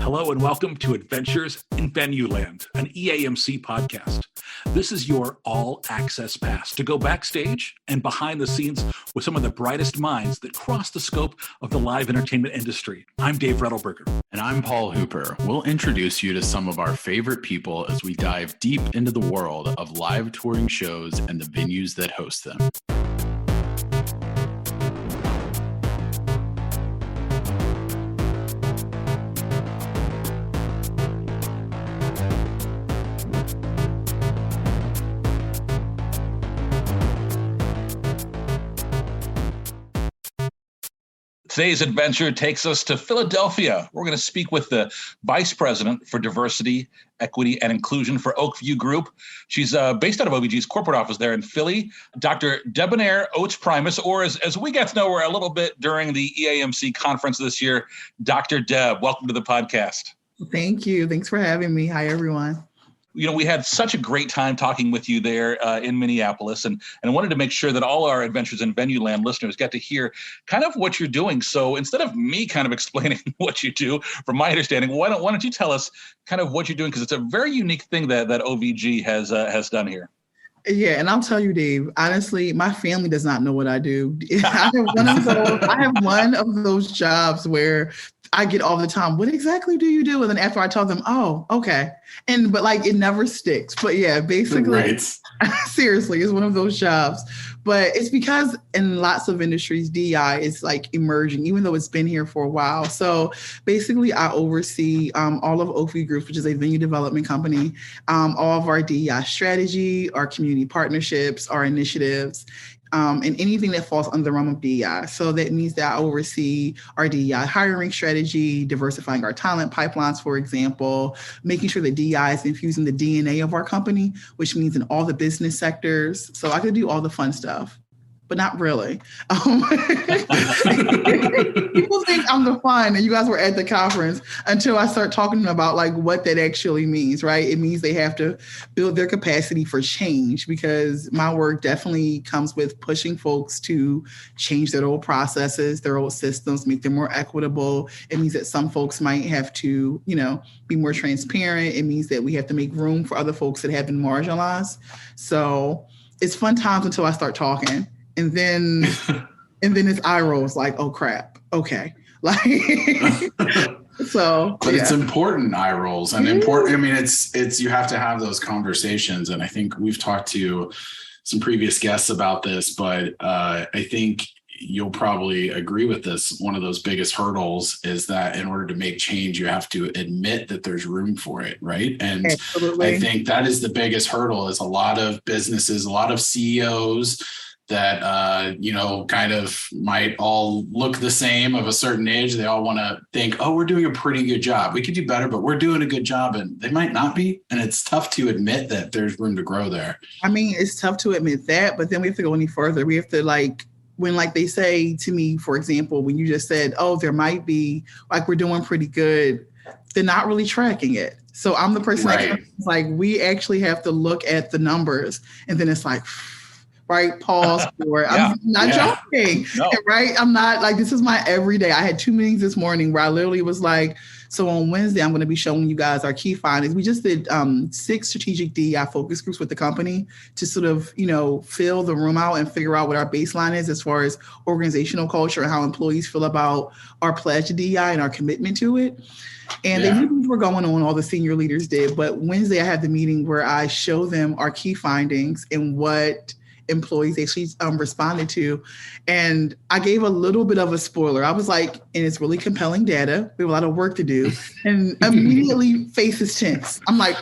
Hello and welcome to Adventures in Venueland, an EAMC podcast. This is your all-access pass to go backstage and behind the scenes with some of the brightest minds that cross the scope of the live entertainment industry. I'm Dave Rettelberger. And I'm Paul Hooper. We'll introduce you to some of our favorite people as we dive deep into the world of live touring shows and the venues that host them. Today's adventure takes us to Philadelphia. We're going to speak with the Vice President for Diversity, Equity, and Inclusion for Oakview Group. She's based out of OVG's corporate office there in Philly, Dr. Debonair Oates-Primus, or as we got to know her a little bit during the EAMC conference this year, Dr. Deb. Welcome to the podcast. Thank you. Thanks for having me. Hi, everyone. You know, we had such a great time talking with you there in Minneapolis, and I wanted to make sure that all our Adventures in Venueland listeners got to hear kind of what you're doing. So instead of me kind of explaining what you do, from my understanding, why don't you tell us kind of what you're doing? Because it's a very unique thing that OVG has done here. Yeah, and I'll tell you, Dave, honestly, my family does not know what I do. I have one of those jobs where I get all the time, what exactly do you do? And then after I tell them, oh, okay. But like, it never sticks. But yeah, basically, right. Seriously, it's one of those jobs. But it's because in lots of industries, DEI is like emerging, even though it's been here for a while. So basically, I oversee all of Oakview Group, which is a venue development company, all of our DEI strategy, our community partnerships, our initiatives, and anything that falls under the realm of DEI. So that means that I oversee our DEI hiring strategy, diversifying our talent pipelines, for example, making sure that DEI is infusing the DNA of our company, which means in all the business sectors. So I could do all the fun stuff, but not really. People think I'm the fun, and you guys were at the conference until I start talking about like what that actually means, right? It means they have to build their capacity for change, because my work definitely comes with pushing folks to change their old processes, their old systems, make them more equitable. It means that some folks might have to, be more transparent. It means that we have to make room for other folks that have been marginalized. So it's fun times until I start talking. And then it's eye rolls like, oh crap, okay. Like, so. But yeah. It's important eye rolls and important. I mean, it's, you have to have those conversations. And I think we've talked to some previous guests about this, but I think you'll probably agree with this. One of those biggest hurdles is that in order to make change, you have to admit that there's room for it, right? And absolutely. I think that is the biggest hurdle. Is a lot of businesses, a lot of CEOs that, kind of might all look the same of a certain age. They all want to think, oh, we're doing a pretty good job. We could do better, but we're doing a good job. And they might not be. And it's tough to admit that there's room to grow there. I mean, it's tough to admit that, but then we have to go any further. We have to when they say to me, for example, when you just said, oh, there might be, like, we're doing pretty good, they're not really tracking it. So I'm the person that like, we actually have to look at the numbers, and then it's like, right, pause for it. I'm not joking, no. Right? I'm not like, this is my everyday. I had 2 meetings this morning where I literally was like, so on Wednesday, I'm going to be showing you guys our key findings. We just did 6 strategic DEI focus groups with the company to sort of, fill the room out and figure out what our baseline is as far as organizational culture and how employees feel about our pledge to DEI and our commitment to it. And the meetings were going on, all the senior leaders did. But Wednesday, I had the meeting where I show them our key findings and what employees actually responded to. And I gave a little bit of a spoiler. I was like, and it's really compelling data. We have a lot of work to do. And immediately face is tense. I'm like,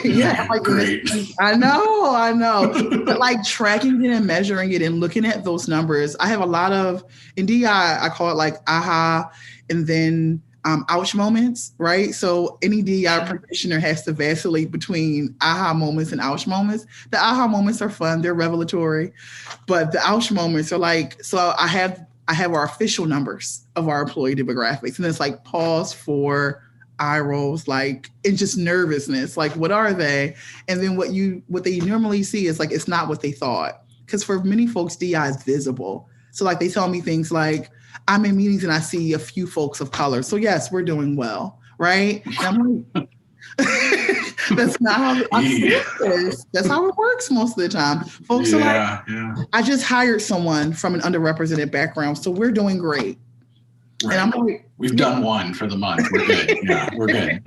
yeah, like, great. I know. But like tracking it and measuring it and looking at those numbers, I have a lot of, in DEI, I call it like aha, and then ouch moments, right? So any DEI practitioner has to vacillate between aha moments and ouch moments. The aha moments are fun, they're revelatory, but the ouch moments are like, so I have our official numbers of our employee demographics, and it's like pause for eye rolls, like, and just nervousness, like, what are they? And then what they normally see is like, it's not what they thought. Because for many folks, DEI is visible. So like they tell me things like, I'm in meetings and I see a few folks of color. So yes, we're doing well, right? And I'm like, that's not how I see this. That's how it works most of the time. Folks are like, I just hired someone from an underrepresented background, so we're doing great. Right. And I'm like, we've done one for the month. We're good. Yeah, we're good.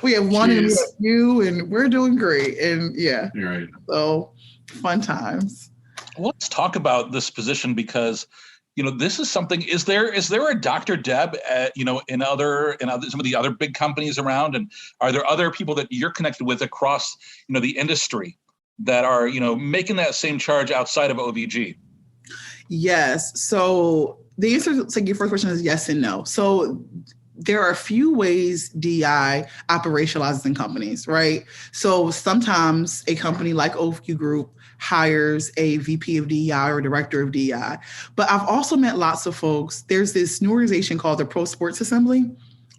We have one and we have you, and we're doing great. And yeah, you're right. So fun times. Well, let's talk about this position because, this is something. Is there a Dr. Deb, in some of the other big companies around, and are there other people that you're connected with across, the industry that are, making that same charge outside of OVG? Yes. So the answer to your first question is yes and no. So there are a few ways DEI operationalizes in companies, right? So sometimes a company like OVQ Group hires a VP of DEI or director of DEI. But I've also met lots of folks. There's this new organization called the Pro Sports Assembly,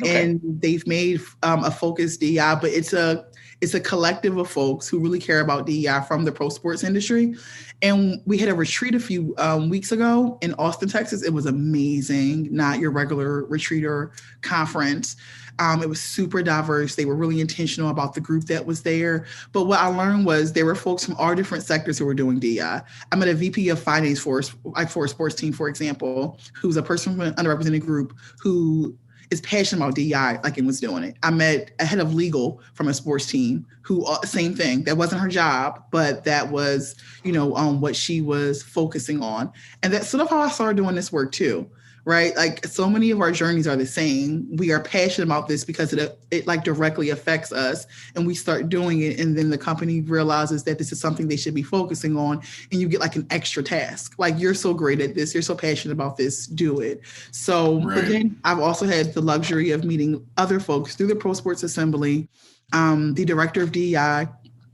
and they've made a focused DEI, but it's a collective of folks who really care about DEI from the pro sports industry. And we had a retreat a few weeks ago in Austin, Texas. It was amazing, not your regular retreat or conference. It was super diverse. They were really intentional about the group that was there. But what I learned was there were folks from all different sectors who were doing DEI. I met a VP of finance for a sports team, for example, who's a person from an underrepresented group who is passionate about DEI, and was doing it. I met a head of legal from a sports team who, same thing, that wasn't her job, but that was, what she was focusing on. And that's sort of how I started doing this work too, right? So many of our journeys are the same. We are passionate about this because it directly affects us, and we start doing it. And then the company realizes that this is something they should be focusing on. And you get an extra task. You're so great at this. You're so passionate about this. Do it. So, right. But then I've also had the luxury of meeting other folks through the Pro Sports Assembly, the director of DEI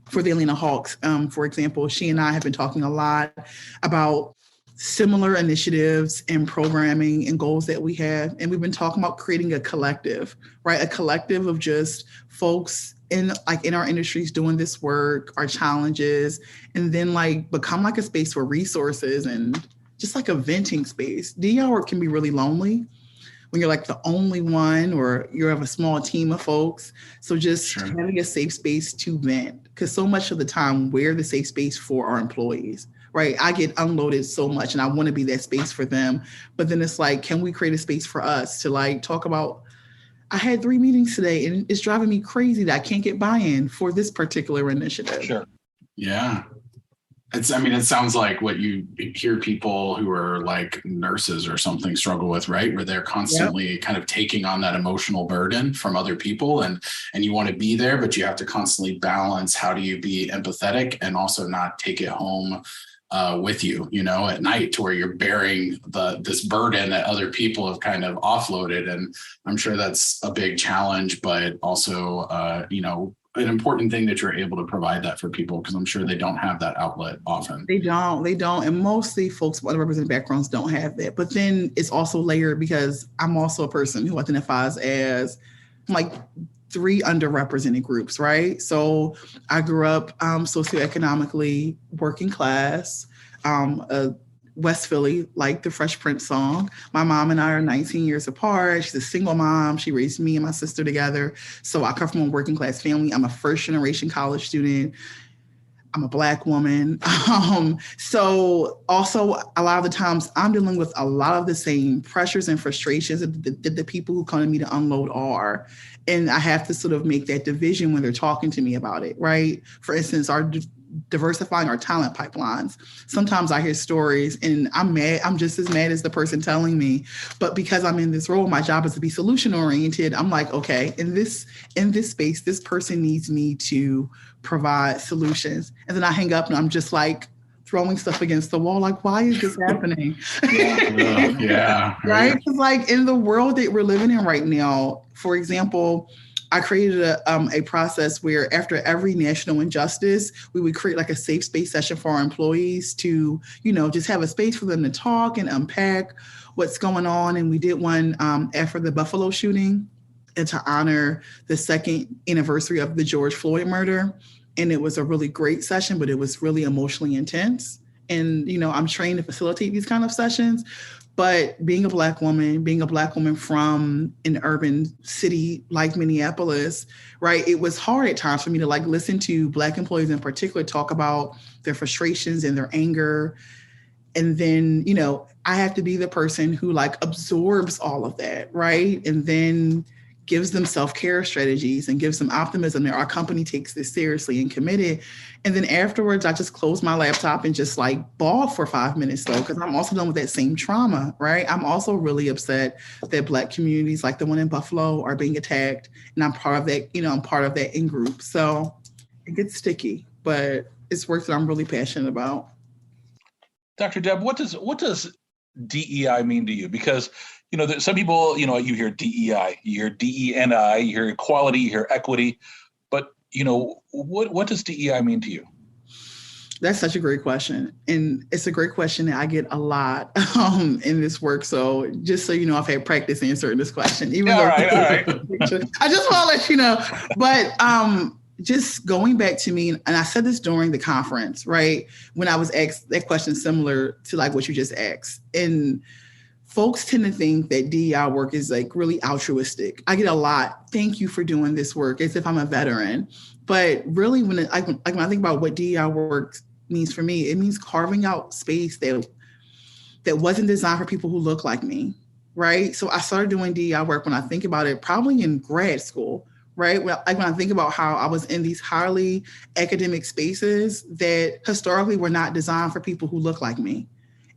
for the Atlanta Hawks, for example. She and I have been talking a lot about similar initiatives and programming and goals that we have. And we've been talking about creating a collective, right? A collective of just folks in our industries doing this work, our challenges, and then become a space for resources and just a venting space. DEI work can be really lonely when you're the only one or you have a small team of folks. So just having a safe space to vent, because so much of the time we're the safe space for our employees. Right. I get unloaded so much and I want to be that space for them. But then it's can we create a space for us to talk about, I had 3 meetings today and it's driving me crazy that I can't get buy-in for this particular initiative. Sure. Yeah. It sounds like what you hear people who are nurses or something struggle with, right? Where they're constantly kind of taking on that emotional burden from other people and you want to be there, but you have to constantly balance how do you be empathetic and also not take it home with you, at night to where you're bearing this burden that other people have kind of offloaded. And I'm sure that's a big challenge, but also, an important thing that you're able to provide that for people, because I'm sure they don't have that outlet often. They don't. And mostly folks with underrepresented backgrounds don't have that. But then it's also layered because I'm also a person who identifies as 3 underrepresented groups, right? So I grew up socioeconomically working class, West Philly, the Fresh Prince song. My mom and I are 19 years apart. She's a single mom. She raised me and my sister together. So I come from a working class family. I'm a first generation college student. I'm a Black woman. So also a lot of the times I'm dealing with a lot of the same pressures and frustrations that the people who come to me to unload are. And I have to sort of make that division when they're talking to me about it, right? For instance, diversifying our talent pipelines. Sometimes I hear stories and I'm mad. I'm just as mad as the person telling me, but because I'm in this role, my job is to be solution oriented. I'm okay, in this space, this person needs me to provide solutions. And then I hang up and I'm just throwing stuff against the wall. Why is this happening? Yeah. Right? Because in the world that we're living in right now, for example, I created a process where after every national injustice, we would create a safe space session for our employees to, just have a space for them to talk and unpack what's going on. And we did one after the Buffalo shooting and to honor the 2nd anniversary of the George Floyd murder. And it was a really great session, but it was really emotionally intense. And, I'm trained to facilitate these kind of sessions. But being a Black woman from an urban city like Minneapolis, right, it was hard at times for me to like listen to Black employees in particular talk about their frustrations and their anger. And then, I have to be the person who like absorbs all of that, right? And then gives them self-care strategies and gives them optimism that our company takes this seriously and committed. And then afterwards, I just close my laptop and just like bawl for 5 minutes though, because I'm also dealing with that same trauma, right? I'm also really upset that Black communities like the one in Buffalo are being attacked. And I'm part of that, I'm part of that in-group. So it gets sticky, but it's work that I'm really passionate about. Dr. Deb, what does DEI mean to you? Because some people, you hear DEI, you hear DENI, you hear equality, you hear equity, but what does DEI mean to you? That's such a great question, and it's a great question that I get a lot in this work. So just so you know, I've had practice answering this question. Even though, all right. I just want to let you know, but just going back to me, and I said this during the conference, right? When I was asked that question similar to like what you just asked. And folks tend to think that DEI work is like really altruistic. I get a lot, thank you for doing this work, as if I'm a veteran. But really, when I think about what DEI work means for me, it means carving out space that wasn't designed for people who look like me, right? So I started doing DEI work when I think about it, probably in grad school, right? When I think about how I was in these highly academic spaces that historically were not designed for people who look like me.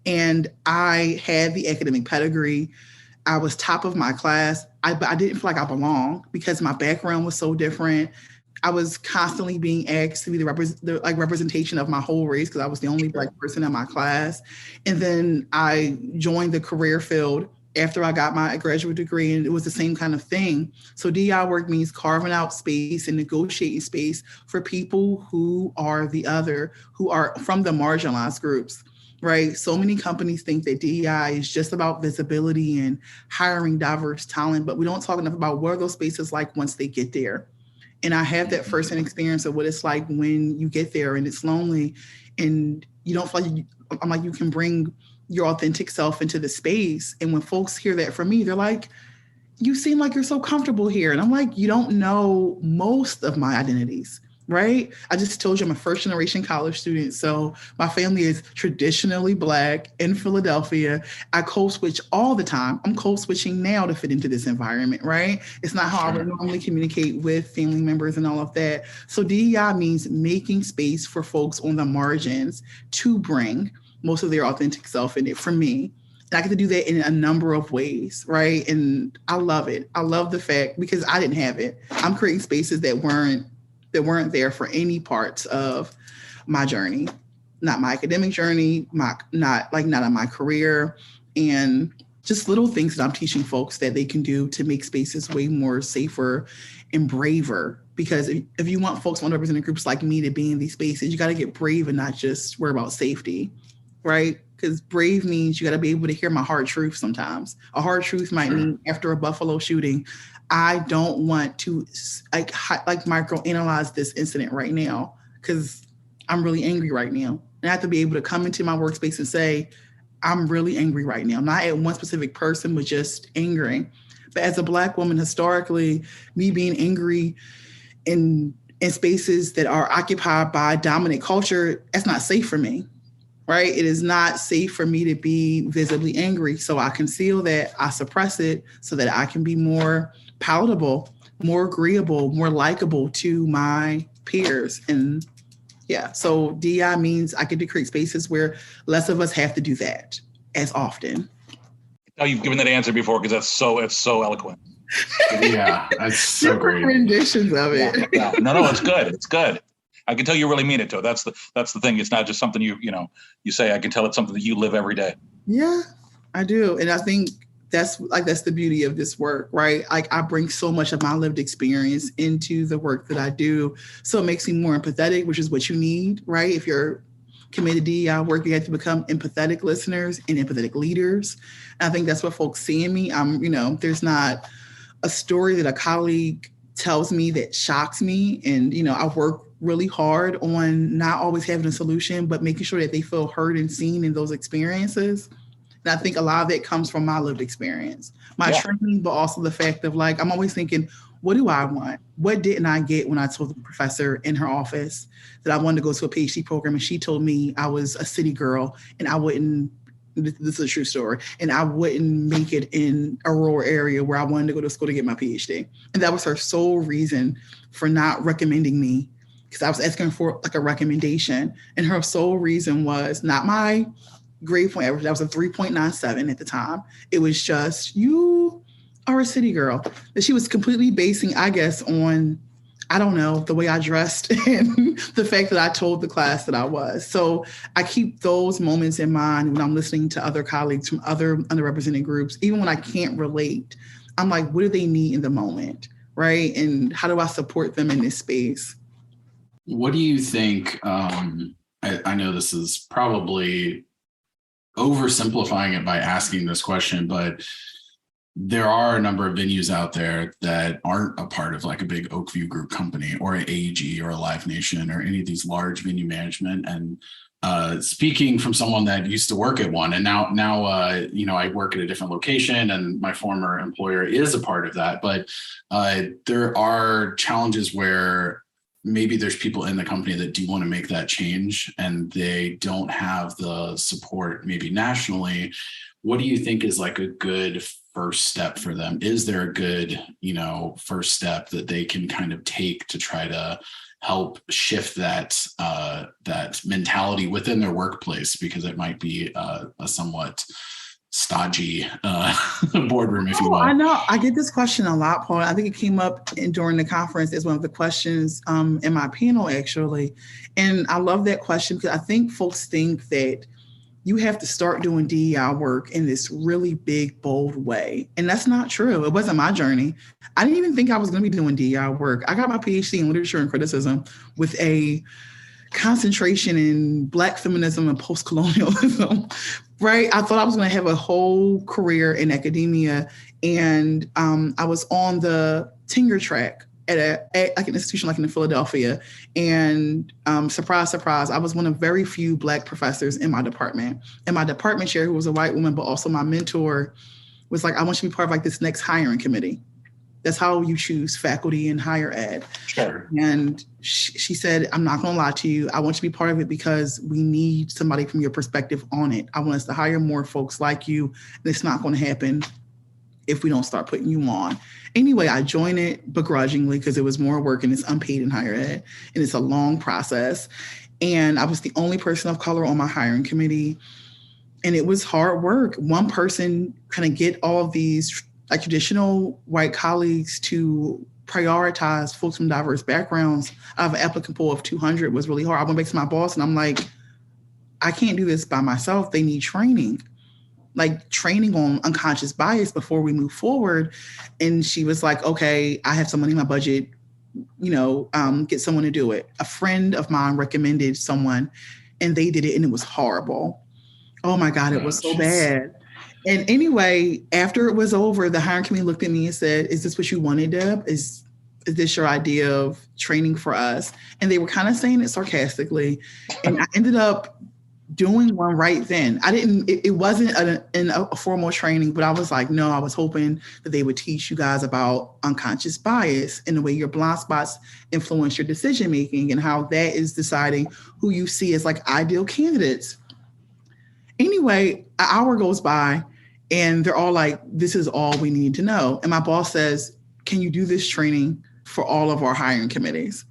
And I had the academic pedigree. I was top of my class. But I didn't feel like I belonged because my background was so different. I was constantly being asked to be the representation of my whole race because I was the only Black person in my class. And then I joined the career field after I got my graduate degree, and it was the same kind of thing. So DEI work means carving out space and negotiating space for people who are the other, who are from the marginalized groups. Right. So many companies think that DEI is just about visibility and hiring diverse talent, but we don't talk enough about what are those spaces like once they get there. And I have that firsthand experience of what it's like when you get there and it's lonely and you don't feel like you can bring your authentic self into the space. And when folks hear that from me, they're like, you seem like you're so comfortable here. And I'm like, you don't know most of my identities. Right? I just told you I'm a first generation college student. So my family is traditionally Black in Philadelphia. I code switch all the time. I'm code switching now to fit into this environment, right? It's not how I would normally communicate with family members and all of that. So DEI means making space for folks on the margins to bring most of their authentic self in it for me. And I get to do that in a number of ways, right? And I love it. I love the fact because I didn't have it. I'm creating spaces that weren't there for any parts of my journey, not my academic journey, not in my career, and just little things that I'm teaching folks that they can do to make spaces way more safer and braver. Because if you want folks underrepresented groups like me to be in these spaces, you got to get brave and not just worry about safety, right? Because brave means you got to be able to hear my hard truth sometimes. A hard truth might mean after a Buffalo shooting, I don't want to like microanalyze this incident right now because I'm really angry right now. And I have to be able to come into my workspace and say, I'm really angry right now. Not at one specific person, but just angry. But as a Black woman, historically, me being angry in spaces that are occupied by dominant culture, that's not safe for me. Right? It is not safe for me to be visibly angry. So I conceal that, I suppress it so that I can be more palatable, more agreeable, more likable to my peers. And yeah, so DEI means I get to create spaces where less of us have to do that as often. Oh, you've given that answer before because it's so eloquent. Yeah, that's so great. Renditions of it. Yeah. No, it's good. It's good. I can tell you really mean it, too. That's the thing. It's not just something you say. I can tell it's something that you live every day. Yeah, I do. And I think that's the beauty of this work, right? Like I bring so much of my lived experience into the work that I do. So it makes me more empathetic, which is what you need, right? If you're committed to DEI work, you have to become empathetic listeners and empathetic leaders. And I think that's what folks see in me. There's not a story that a colleague tells me that shocks me. And, I work really hard on not always having a solution, but making sure that they feel heard and seen in those experiences. And I think a lot of that comes from my lived experience, my training, but also the fact of like, I'm always thinking, what do I want? What didn't I get when I told the professor in her office that I wanted to go to a PhD program? And she told me I was a city girl and I wouldn't, this is a true story, and I wouldn't make it in a rural area where I wanted to go to school to get my PhD. And that was her sole reason for not recommending me, because I was asking for like a recommendation. And her sole reason was not my grade point average. That was a 3.97 at the time. It was just, you are a city girl. That she was completely basing, I guess, on, I don't know, the way I dressed and the fact that I told the class that I was. So I keep those moments in mind when I'm listening to other colleagues from other underrepresented groups. Even when I can't relate, I'm like, what do they need in the moment, right? And how do I support them in this space? What do you think? I know this is probably oversimplifying it by asking this question, but there are a number of venues out there that aren't a part of like a big Oakview Group company or an AEG or a Live Nation or any of these large venue management. And speaking from someone that used to work at one, and now I work at a different location, and my former employer is a part of that. But there are challenges where maybe there's people in the company that do want to make that change, and they don't have the support maybe nationally. What do you think is like a good first step for them? Is there a good, first step that they can kind of take to try to help shift that mentality within their workplace? Because it might be a somewhat stodgy boardroom, if you will. I know. I get this question a lot, Paul. I think it came up during the conference as one of the questions in my panel, actually. And I love that question because I think folks think that you have to start doing DEI work in this really big, bold way. And that's not true. It wasn't my journey. I didn't even think I was going to be doing DEI work. I got my PhD in literature and criticism with a concentration in Black feminism and post-colonialism, right? I thought I was going to have a whole career in academia. And I was on the tenure track at like an institution like in Philadelphia. And surprise, surprise, I was one of very few Black professors in my department. And my department chair, who was a white woman, but also my mentor, was like, I want you to be part of like this next hiring committee. That's how you choose faculty in higher ed. Sure. And she said, I'm not going to lie to you. I want you to be part of it because we need somebody from your perspective on it. I want us to hire more folks like you. And it's not going to happen if we don't start putting you on. Anyway, I joined it begrudgingly because it was more work and it's unpaid in higher ed. And it's a long process. And I was the only person of color on my hiring committee. And it was hard work. One person kind of get all of these like traditional white colleagues to prioritize folks from diverse backgrounds out of an applicant pool of 200 was really hard. I went back to my boss and I'm like, I can't do this by myself. They need training. Like training on unconscious bias before we move forward. And she was like, okay, I have some money in my budget, get someone to do it. A friend of mine recommended someone and they did it and it was horrible. Oh my God, it was so bad. And anyway, after it was over, the hiring committee looked at me and said, is this what you wanted, Deb? Is this your idea of training for us? And they were kind of saying it sarcastically. And I ended up doing one right then. It wasn't a formal training, but I was like, no, I was hoping that they would teach you guys about unconscious bias and the way your blind spots influence your decision-making and how that is deciding who you see as like ideal candidates. Anyway, an hour goes by and they're all like, this is all we need to know. And my boss says, can you do this training for all of our hiring committees?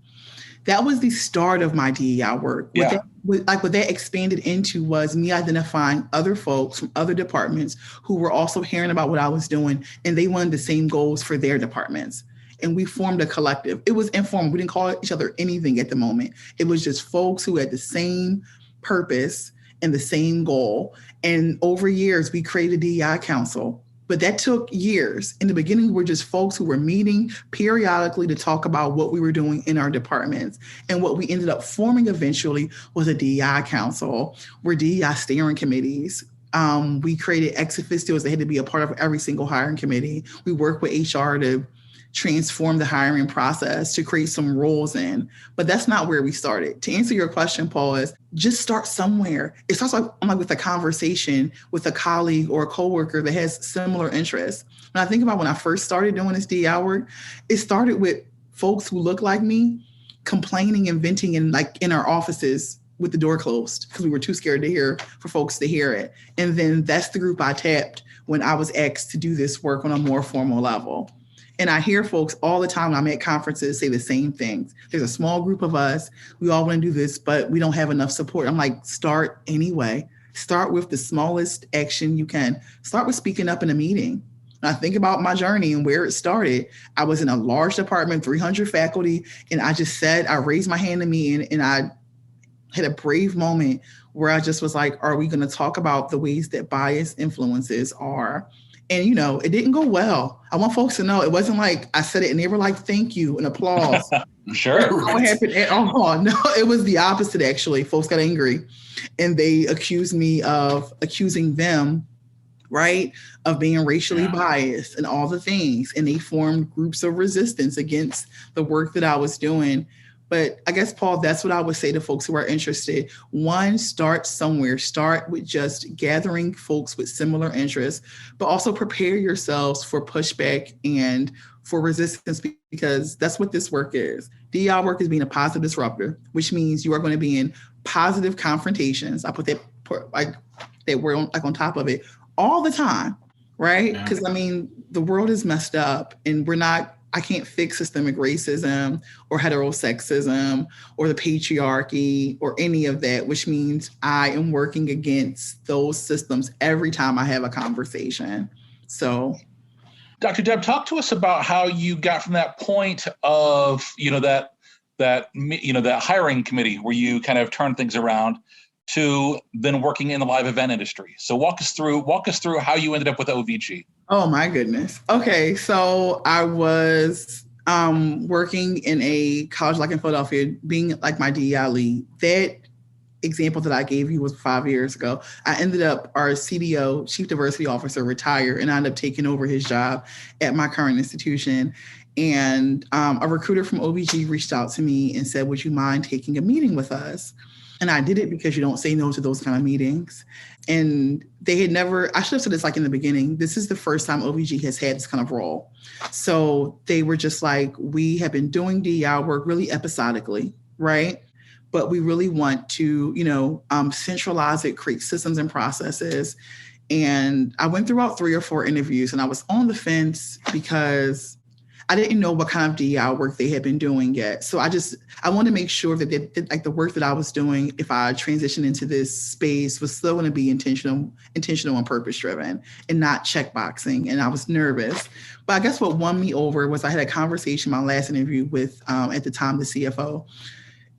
That was the start of my DEI work. Yeah. What that expanded into was me identifying other folks from other departments who were also hearing about what I was doing, and they wanted the same goals for their departments. And we formed a collective. It was informal. We didn't call each other anything at the moment. It was just folks who had the same purpose and the same goal. And over years, we created a DEI council. But that took years. In the beginning, we were just folks who were meeting periodically to talk about what we were doing in our departments. And what we ended up forming eventually was a DEI council, where DEI steering committees. We created ex officios that had to be a part of every single hiring committee. We worked with HR to transform the hiring process to create some roles in. But that's not where we started. To answer your question, Paul, is just start somewhere. It starts like with a conversation with a colleague or a coworker that has similar interests. When I think about when I first started doing this DEI work, it started with folks who look like me complaining and venting in our offices with the door closed because we were too scared for folks to hear it. And then that's the group I tapped when I was asked to do this work on a more formal level. And I hear folks all the time when I'm at conferences say the same things. There's a small group of us. We all want to do this, but we don't have enough support. I'm like, start anyway. Start with the smallest action you can. Start with speaking up in a meeting. When I think about my journey and where it started, I was in a large department, 300 faculty, and I raised my hand to me, and I had a brave moment where I just was like, are we going to talk about the ways that bias influences are? And, it didn't go well. I want folks to know it wasn't like I said it and they were like, thank you and applause. Sure. That's not what happened at all. No, it was the opposite, actually. Folks got angry and they accused me of accusing them, right, of being racially biased and all the things. And they formed groups of resistance against the work that I was doing. But I guess, Paul, that's what I would say to folks who are interested. One, start somewhere. Start with just gathering folks with similar interests, but also prepare yourselves for pushback and for resistance, because that's what this work is. DEI work is being a positive disruptor, which means you are going to be in positive confrontations. I put that word on top of it all the time, right? Because the world is messed up and I can't fix systemic racism or heterosexism or the patriarchy or any of that, which means I am working against those systems every time I have a conversation. So, Dr. Deb, talk to us about how you got from that point of, that hiring committee where you kind of turned things around to then working in the live event industry. So walk us through how you ended up with OVG. Oh my goodness. Okay. So I was working in a college like in Philadelphia, being like my DEI lead. That example that I gave you was 5 years ago. I ended up, our CDO, Chief Diversity Officer, retired, and I ended up taking over his job at my current institution. And a recruiter from OVG reached out to me and said, would you mind taking a meeting with us? And I did it because you don't say no to those kind of meetings. And they had never, I should have said this like in the beginning, this is the first time OVG has had this kind of role. So they were just like, we have been doing DEI work really episodically, right? But we really want to, centralize it, create systems and processes. And I went through about 3 or 4 interviews and I was on the fence because I didn't know what kind of DEI work they had been doing yet. So I wanted to make sure that the work that I was doing, if I transitioned into this space, was still going to be intentional and purpose driven and not checkboxing. And I was nervous. But I guess what won me over was I had a conversation, my last interview with, at the time, the CFO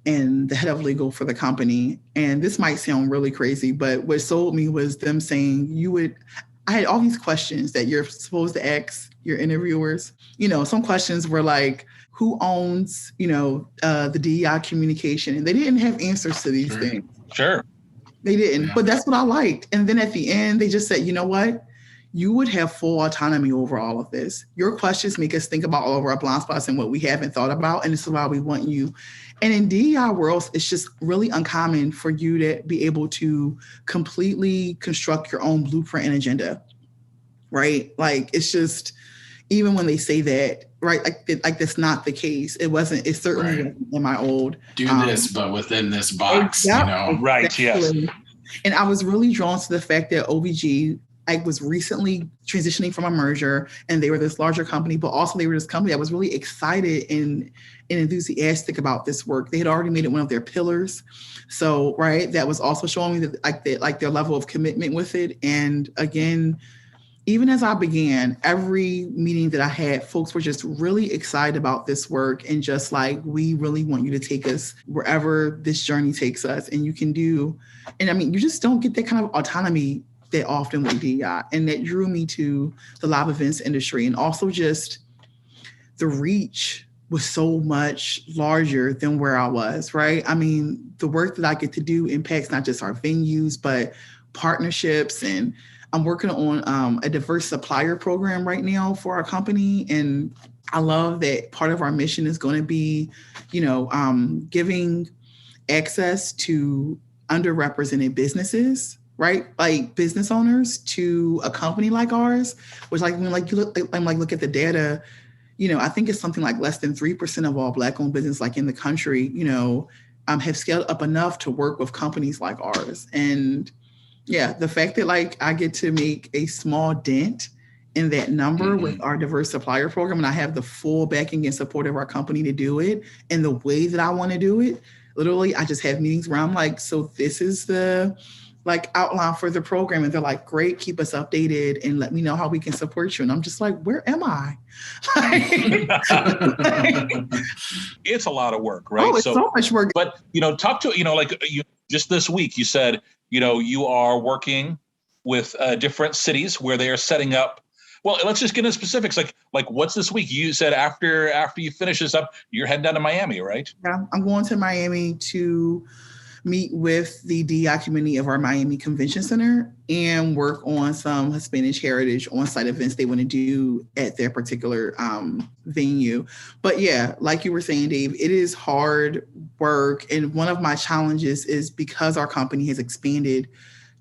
and the head of legal for the company. And this might sound really crazy, but what sold me was them saying I had all these questions that you're supposed to ask your interviewers. Some questions were like, who owns, the DEI communication? And they didn't have answers to these things. Sure. They didn't, but that's what I liked. And then at the end, they just said, you know what? You would have full autonomy over all of this. Your questions make us think about all of our blind spots and what we haven't thought about. And this is why we want you. And in DEI worlds, it's just really uncommon for you to be able to completely construct your own blueprint and agenda, right? Like, it's just, even when they say that, right? Like that's not the case. It certainly wasn't in my old. Do this, but within this box, exactly, Right, exactly. Yes. And I was really drawn to the fact that OVG was recently transitioning from a merger and they were this larger company, but also they were this company that was really excited and enthusiastic about this work. They had already made it one of their pillars. So, right, that was also showing me that their level of commitment with it. And again, even as I began, every meeting that I had, folks were just really excited about this work and just like, we really want you to take us wherever this journey takes us. And you can do, and you just don't get that kind of autonomy that often with DEI. And that drew me to the live events industry. And also just the reach was so much larger than where I was, right? The work that I get to do impacts not just our venues, but partnerships and I'm working on a diverse supplier program right now for our company. And I love that part of our mission is going to be, giving access to underrepresented businesses, right? Like business owners to a company like ours, which when you look at the data, I think it's something like less than 3% of all Black-owned business in the country, have scaled up enough to work with companies like ours. And yeah, the fact that I get to make a small dent in that number with our diverse supplier program, and I have the full backing and support of our company to do it in the way that I want to do it. Literally, I just have meetings where I'm like, so this is the outline for the program. And they're like, great, keep us updated and let me know how we can support you. And I'm just like, where am I? It's a lot of work, right? Oh, it's so much work. But, talk to, just this week, you said, you are working with different cities where they are setting up. Well, let's just get into specifics. Like what's this week? You said after you finish this up, you're heading down to Miami, right? Yeah, I'm going to Miami to meet with the DEI community of our Miami Convention Center and work on some Hispanic heritage on-site events they want to do at their particular venue. But yeah, like you were saying, Dave, it is hard work. And one of my challenges is because our company has expanded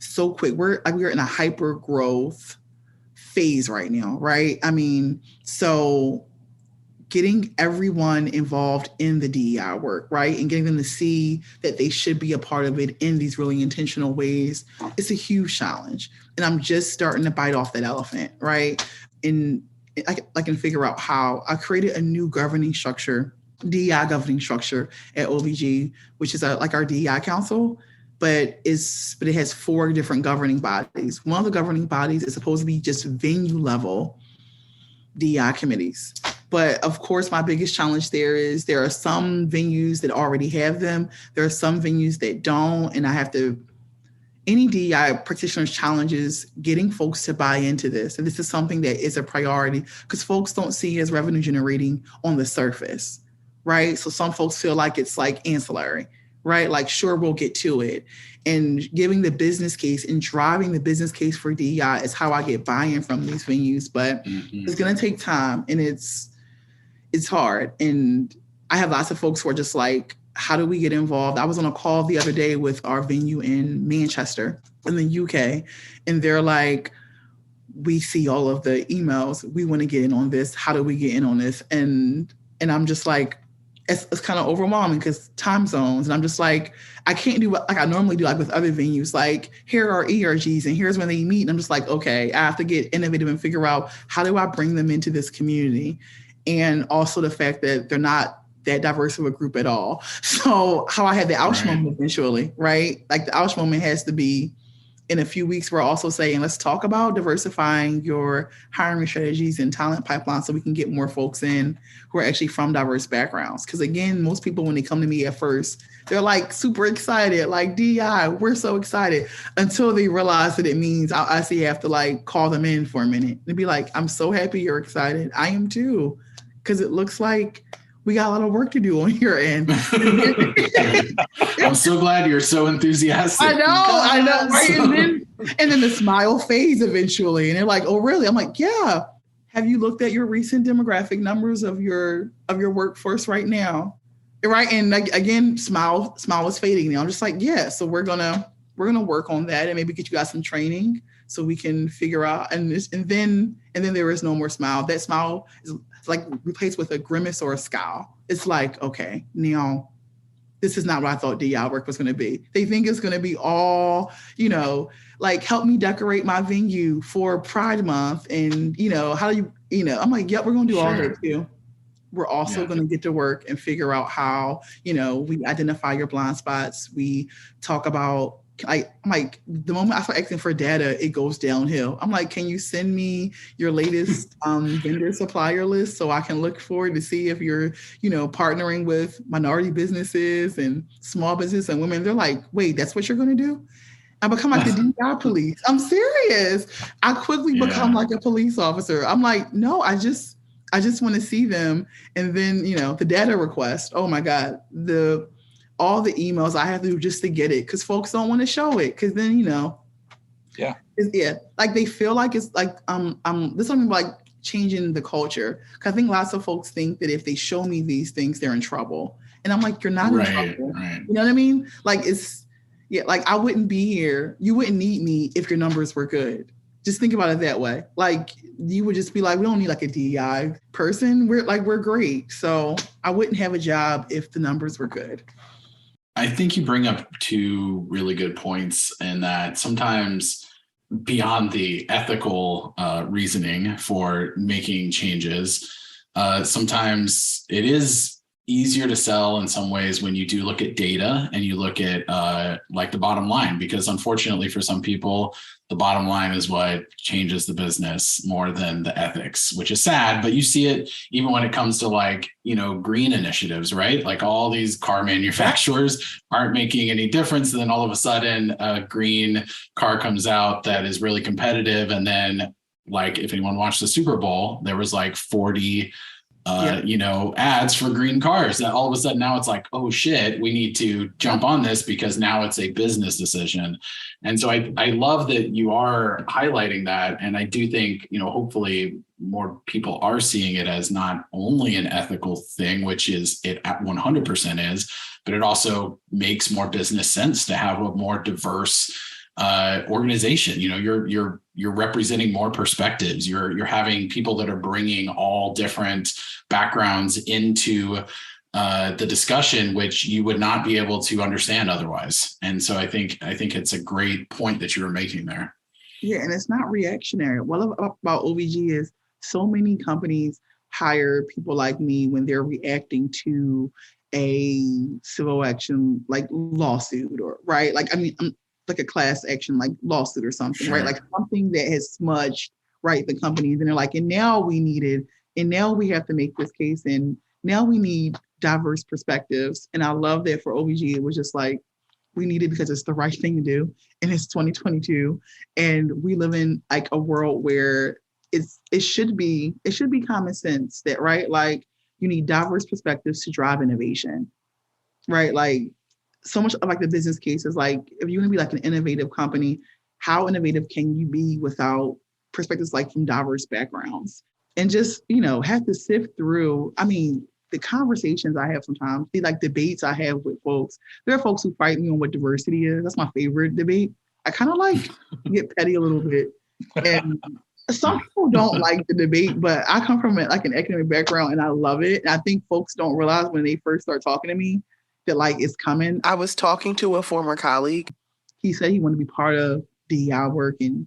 so quick. We're in a hyper growth phase right now, right? So getting everyone involved in the DEI work, right? And getting them to see that they should be a part of it in these really intentional ways, it's a huge challenge. And I'm just starting to bite off that elephant, right? And I can figure out how. I created a new governing structure, DEI governing structure at OVG, which is our DEI council, but it has 4 different governing bodies. One of the governing bodies is supposed to be just venue level DEI committees. But of course, my biggest challenge there is there are some venues that already have them. There are some venues that don't. And any DEI practitioner's challenges getting folks to buy into this. And this is something that is a priority because folks don't see it as revenue generating on the surface, right? So some folks feel like it's ancillary, right? Sure, we'll get to it. And giving the business case and driving the business case for DEI is how I get buy-in from these venues. But it's going to take time and it's hard. And I have lots of folks who are just like, how do we get involved? I was on a call the other day with our venue in Manchester in the UK, and they're like, we see all of the emails. We want to get in on this. How do we get in on this? And I'm just like, it's kind of overwhelming because time zones. And I'm just like, I can't do what I normally do with other venues. Here are ERGs and here's when they meet. And I'm just like, okay, I have to get innovative and figure out how do I bring them into this community? And also the fact that they're not that diverse of a group at all. So how I had the ouch moment eventually, right? The ouch moment has to be in a few weeks. We're also saying, let's talk about diversifying your hiring strategies and talent pipeline so we can get more folks in who are actually from diverse backgrounds. Because again, most people, when they come to me at first, they're super excited, DEI, we're so excited, until they realize that it means I actually have to call them in for a minute and be like, I'm so happy you're excited. I am too. Because it looks like we got a lot of work to do on your end. I'm so glad you're so enthusiastic. I know. Right? And then the smile fades eventually. And they're like, oh, really? I'm like, yeah. Have you looked at your recent demographic numbers of your workforce right now? Right. And again, smile is fading now. I'm just like, yeah. So we're gonna work on that and maybe get you guys some training so we can figure out. And then there is no more smile. That smile is replaced with a grimace or a scowl. It's like, okay, now this is not what I thought DEI work was going to be. They think it's going to be all, help me decorate my venue for Pride Month. And, how do you, I'm like, yep, we're going to do all that too. We're also going to get to work and figure out how, we identify your blind spots. We talk about, I'm like, the moment I start asking for data, it goes downhill. I'm like, can you send me your latest vendor supplier list so I can look forward to see if you're, partnering with minority businesses and small business and women? They're like, wait, that's what you're going to do? I become like the DEI police. I'm serious. I quickly become like a police officer. I'm like, no, I just want to see them. And then, the data request, oh my God, all the emails I have to do just to get it because folks don't want to show it because then, Yeah, like they feel like it's like this is something like changing the culture. 'Cause I think lots of folks think that if they show me these things, they're in trouble, and I'm like, you're not in Right, trouble. right. You know what I mean? Like it's yeah, like I wouldn't be here. You wouldn't need me if your numbers were good. Just think about it that way. Like you would just be like, we don't need like a DEI person. We're great. So I wouldn't have a job if the numbers were good. I think you bring up two really good points in that sometimes beyond the ethical reasoning for making changes, sometimes it is easier to sell in some ways when you do look at data and you look at like the bottom line, because unfortunately for some people, the bottom line is what changes the business more than the ethics, which is sad. But you see it even when it comes to like, green initiatives, right? Like all these car manufacturers aren't making any difference. And then all of a sudden a green car comes out that is really competitive. And then like, if anyone watched the Super Bowl, there was like 40 ads for green cars that all of a sudden now it's like, oh shit, we need to jump on this because now it's a business decision. And so I love that you are highlighting that. And I do think, hopefully more people are seeing it as not only an ethical thing, which is it at 100% is, but it also makes more business sense to have a more diverse organization. You're representing more perspectives. You're having people that are bringing all different backgrounds into the discussion, which you would not be able to understand otherwise. And so I think it's a great point that you were making there. Yeah, and it's not reactionary. What about OVG is so many companies hire people like me when they're reacting to a civil action like lawsuit or right. Like like a class action like lawsuit or something, Sure. right? Like something that has smudged, right, the companies. And they're like, and now we have to make this case, and now we need diverse perspectives. And I love that for OVG, it was just like, we need it because it's the right thing to do. And it's 2022. And we live in like a world where it should be common sense that, right? Like you need diverse perspectives to drive innovation, right? Like so much of like the business case is like, if you want to be like an innovative company, how innovative can you be without perspectives like from diverse backgrounds? And just, have to sift through, the conversations I have sometimes, the like debates I have with folks. There are folks who fight me on what diversity is. That's my favorite debate. I kind of like get petty a little bit. And some people don't like the debate, but I come from like an academic background and I love it. And I think folks don't realize when they first start talking to me that like it's coming. I was talking to a former colleague. He said he wanted to be part of DEI work, and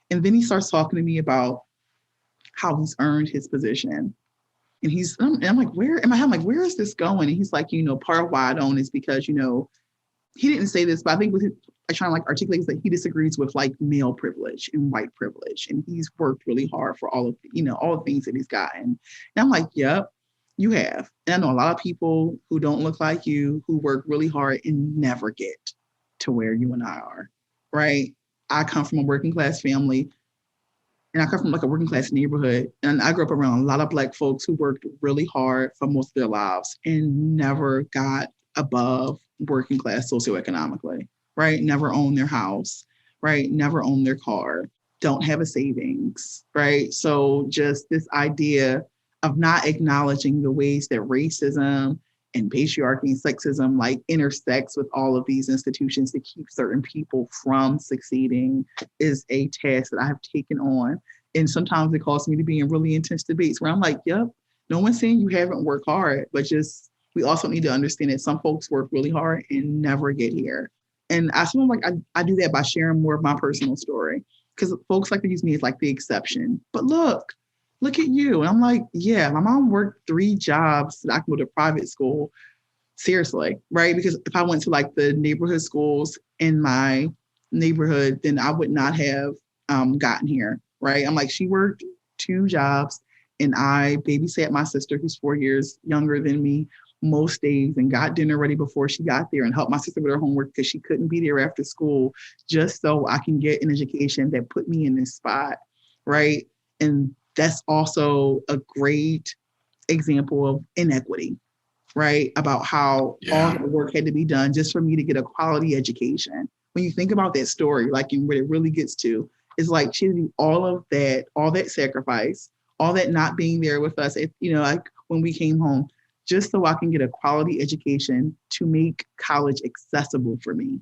then he starts talking to me about how he's earned his position. And I'm like, where am I? I'm like, where is this going? And he's like, part of why I don't is because, he didn't say this, but I think I trying to like articulate is that he disagrees with like male privilege and white privilege. And he's worked really hard for all of, all the things that he's gotten. And I'm like, yep, you have. And I know a lot of people who don't look like you, who work really hard and never get to where you and I are, right? I come from a working class family. And I come from like a working class neighborhood. And I grew up around a lot of Black folks who worked really hard for most of their lives and never got above working class socioeconomically, right? Never owned their house, right? Never owned their car, don't have a savings, right? So just this idea of not acknowledging the ways that racism and patriarchy and sexism like intersects with all of these institutions to keep certain people from succeeding is a task that I have taken on. And sometimes it causes me to be in really intense debates where I'm like, yep, no one's saying you haven't worked hard, but just we also need to understand that some folks work really hard and never get here. And I feel like I do that by sharing more of my personal story, because folks like to use me as like the exception. But look at you. And I'm like, yeah, my mom worked 3 jobs so I can go to private school. Seriously, right? Because if I went to like the neighborhood schools in my neighborhood, then I would not have gotten here, right? I'm like, she worked 2 jobs and I babysat my sister who's 4 years younger than me most days and got dinner ready before she got there and helped my sister with her homework because she couldn't be there after school, just so I can get an education that put me in this spot, right? And that's also a great example of inequity, right? About how all the work had to be done just for me to get a quality education. When you think about that story, like and what it really gets to It's like she had to do all that sacrifice, all that not being there with us, like when we came home, just so I can get a quality education to make college accessible for me.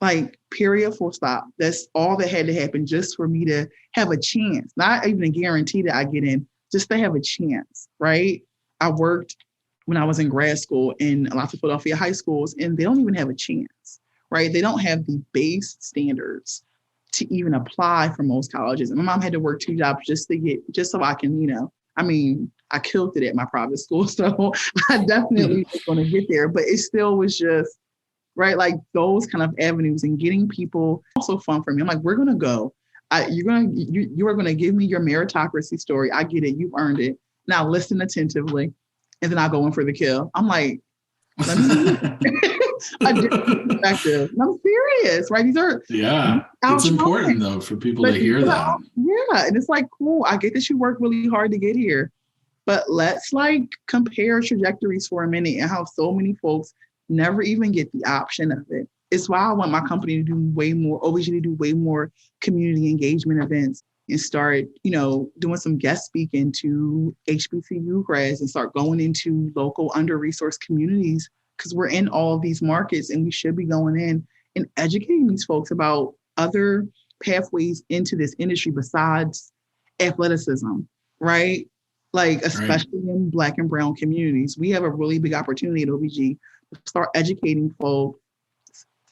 Like, period, full stop. That's all that had to happen just for me to have a chance, not even a guarantee that I get in, just to have a chance, right? I worked when I was in grad school in lots of Philadelphia high schools, and they don't even have a chance, right? They don't have the base standards to even apply for most colleges. And my mom had to work 2 jobs just so I can, I killed it at my private school. So I definitely was going to get there, but it still was just, right? Like those kind of avenues and getting people also fun for me. I'm like, we're going to go. You are going to give me your meritocracy story. I get it. You've earned it. Now listen attentively. And then I'll go in for the kill. I'm like, let me a different perspective. And I'm serious, right? These are it's important though for people to hear that. Yeah. And it's like, cool. I get that you work really hard to get here, but let's like compare trajectories for a minute and how so many folks never even get the option of it. It's why I want my company to do way more, OBG to do way more community engagement events and start, doing some guest speaking to HBCU grads and start going into local under-resourced communities, because we're in all of these markets and we should be going in and educating these folks about other pathways into this industry besides athleticism, right? Like, especially in Black and Brown communities, we have a really big opportunity at OBG to start educating folks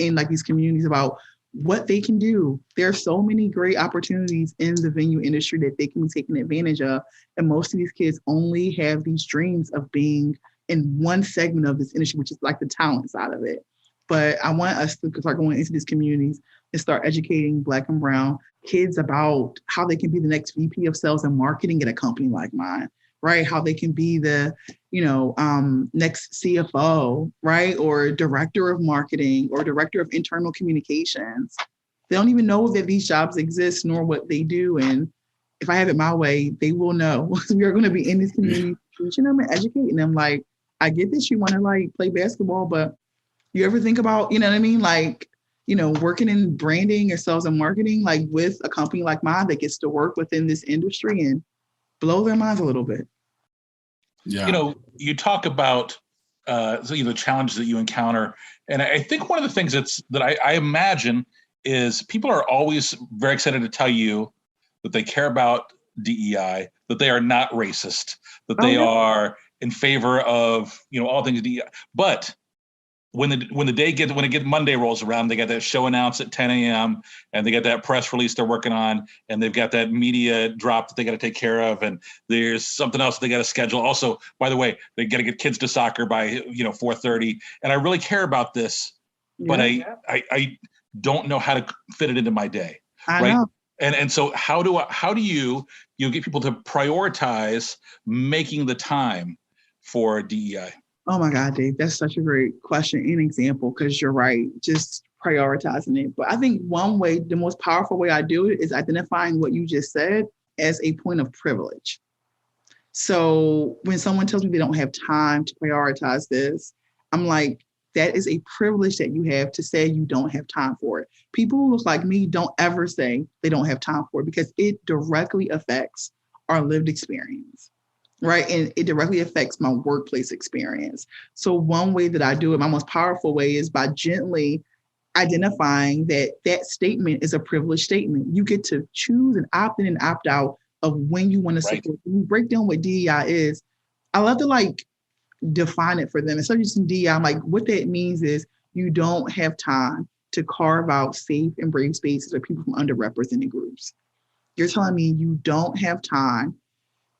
in like these communities about what they can do. There are so many great opportunities in the venue industry that they can be taken advantage of. And most of these kids only have these dreams of being in one segment of this industry, which is like the talent side of it. But I want us to start going into these communities and start educating Black and Brown kids about how they can be the next VP of sales and marketing at a company like mine, right? How they can be the, next CFO, right? Or director of marketing or director of internal communications. They don't even know that these jobs exist nor what they do. And if I have it my way, they will know. We are going to be in this community teaching them and educating them. Like, I get that you want to like play basketball, but you ever think about, like, working in branding or sales and marketing, like with a company like mine that gets to work within this industry and blow their minds a little bit. Yeah. You talk about the challenges that you encounter. And I think one of the things that I imagine is people are always very excited to tell you that they care about DEI, that they are not racist, that they are in favor of, all things DEI. But when Monday rolls around, they got that show announced at 10 a.m. and they got that press release they're working on, and they've got that media drop that they got to take care of, and there's something else they got to schedule. Also, by the way, they got to get kids to soccer by 4:30, and I really care about this, but I don't know how to fit it into my day, right? Know. And so how do you get people to prioritize making the time for DEI? Oh my God, Dave, that's such a great question and example, because you're right, just prioritizing it. But I think one way, the most powerful way I do it is identifying what you just said as a point of privilege. So when someone tells me they don't have time to prioritize this, I'm like, that is a privilege that you have to say you don't have time for it. People who look like me don't ever say they don't have time for it, because it directly affects our lived experience. Right. And it directly affects my workplace experience. So one way that I do it, my most powerful way, is by gently identifying that statement is a privileged statement. You get to choose and opt in and opt out of when you want to support. When you break down what DEI is, I love to define it for them. Instead of using DEI, I'm like, what that means is you don't have time to carve out safe and brave spaces for people from underrepresented groups. You're telling me you don't have time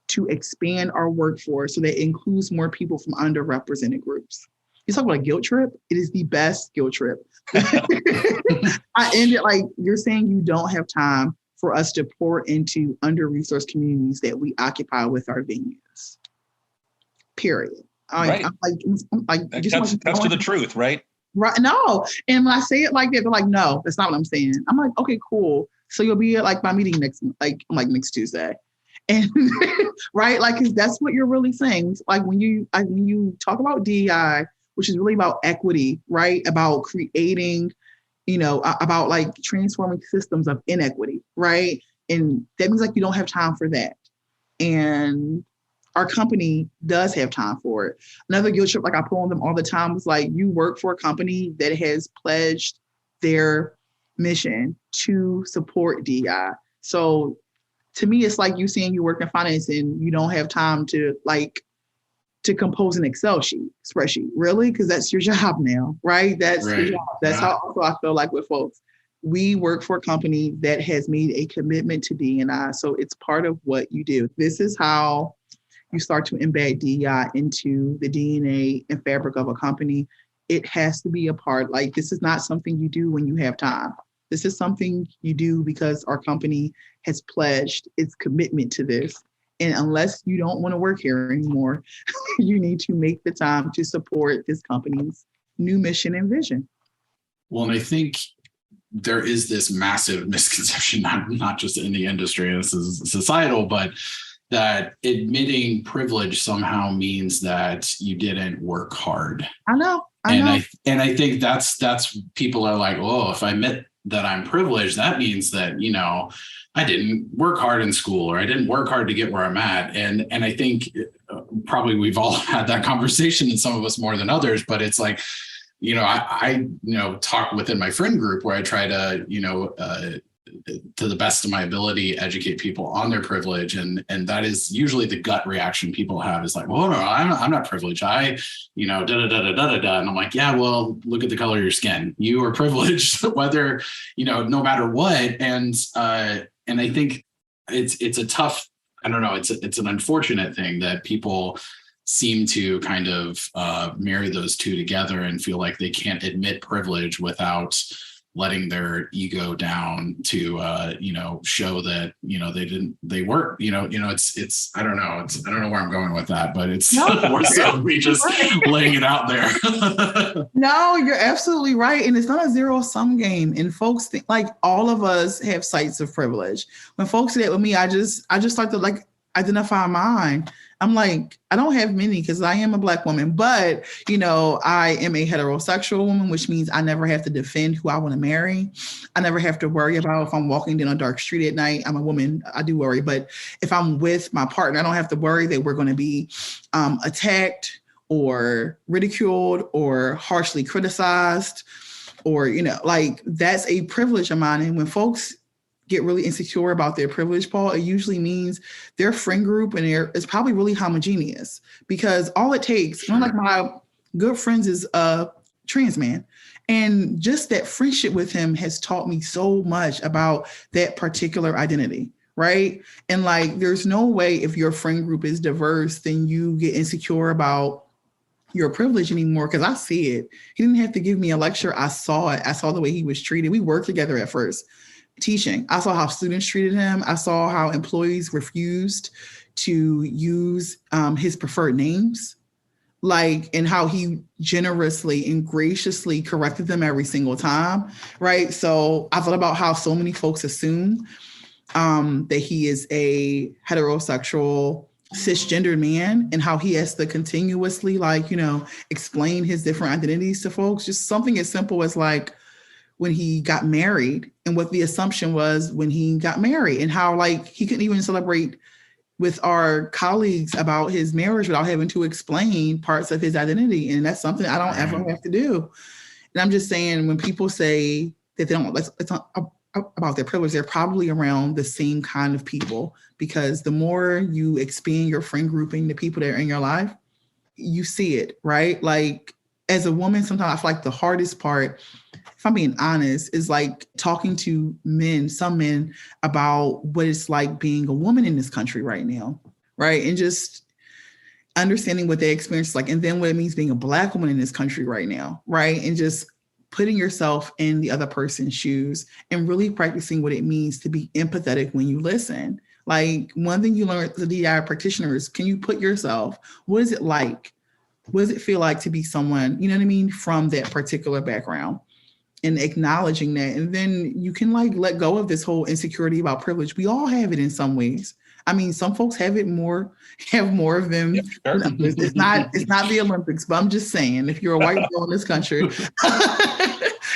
to expand our workforce so that it includes more people from underrepresented groups. You talk about a guilt trip, it is the best guilt trip. I end it like, you're saying you don't have time for us to pour into under-resourced communities that we occupy with our venues. Period. Right. That's to the truth, right? Right. No. And when I say it like that, they're like, no, that's not what I'm saying. I'm like, okay, cool. So you'll be at my meeting next Tuesday. And right, because that's what you're really saying. Like when you talk about DEI, which is really about equity, right? About creating, about like transforming systems of inequity, right? And that means like you don't have time for that. And our company does have time for it. Another guilt trip, like I pull on them all the time, is like you work for a company that has pledged their mission to support DEI. So to me, it's like you saying you work in finance and you don't have time to compose an Excel spreadsheet. Really? Because that's your job now, right? That's Right. your job. That's how also I feel like with folks. We work for a company that has made a commitment to DEI. So it's part of what you do. This is how you start to embed DEI into the DNA and fabric of a company. It has to be a part. Like, this is not something you do when you have time. This is something you do because our company has pledged its commitment to this. And unless you don't want to work here anymore, you need to make the time to support this company's new mission and vision. Well, and I think there is this massive misconception, not just in the industry, this is societal, but that admitting privilege somehow means that you didn't work hard. I know. And I think that's people are like, oh, if I admit that I'm privileged, that means that, I didn't work hard in school, or I didn't work hard to get where I'm at. And I think probably we've all had that conversation, and some of us more than others, but it's like, I talk within my friend group where I try to, to the best of my ability, educate people on their privilege. And that is usually the gut reaction people have, is like, well, no, I'm not privileged. I, da, da, da, da, da, da. And I'm like, yeah, well, look at the color of your skin. You are privileged, whether, no matter what. And I think it's a tough, I don't know, it's an unfortunate thing that people seem to kind of marry those two together and feel like they can't admit privilege without letting their ego down to show that they work. It's I don't know where I'm going with that, but it's more so me just laying it out there. No, you're absolutely right. And it's not a zero-sum game. And folks think like all of us have sites of privilege. When folks say that with me, I just start to like identify mine. I'm like, I don't have many because I am a Black woman, but, I am a heterosexual woman, which means I never have to defend who I want to marry. I never have to worry about if I'm walking down a dark street at night. I'm a woman. I do worry. But if I'm with my partner, I don't have to worry that we're going to be attacked or ridiculed or harshly criticized or, like that's a privilege of mine. And when folks get really insecure about their privilege, Paul, it usually means their friend group and is probably really homogeneous, because all it takes, one of my good friends is a trans man. And just that friendship with him has taught me so much about that particular identity, right? And like, there's no way if your friend group is diverse, then you get insecure about your privilege anymore, because I see it. He didn't have to give me a lecture. I saw it. I saw the way he was treated. We worked together at first. Teaching. I saw how students treated him. I saw how employees refused to use his preferred names, and how he generously and graciously corrected them every single time, right? So I thought about how so many folks assume that he is a heterosexual cisgendered man, and how he has to continuously explain his different identities to folks. Just something as simple as when he got married, and what the assumption was when he got married, and how he couldn't even celebrate with our colleagues about his marriage without having to explain parts of his identity. And that's something I don't ever have to do. And I'm just saying, when people say that they don't, it's not about their privilege, they're probably around the same kind of people, because the more you expand your friend grouping, the people that are in your life, you see it, right? As a woman, sometimes I feel like the hardest part, if I'm being honest, is talking to some men about what it's like being a woman in this country right now, right? And just understanding what their experience is like, and then what it means being a Black woman in this country right now, right? And just putting yourself in the other person's shoes and really practicing what it means to be empathetic when you listen. One thing you learn as a DEI practitioner is, can you put yourself, what is it like? What does it feel like to be someone, from that particular background, and acknowledging that? And then you can let go of this whole insecurity about privilege. We all have it in some ways. I mean, some folks have more of them. Yeah, sure. It's not the Olympics, but I'm just saying, if you're a white girl in this country,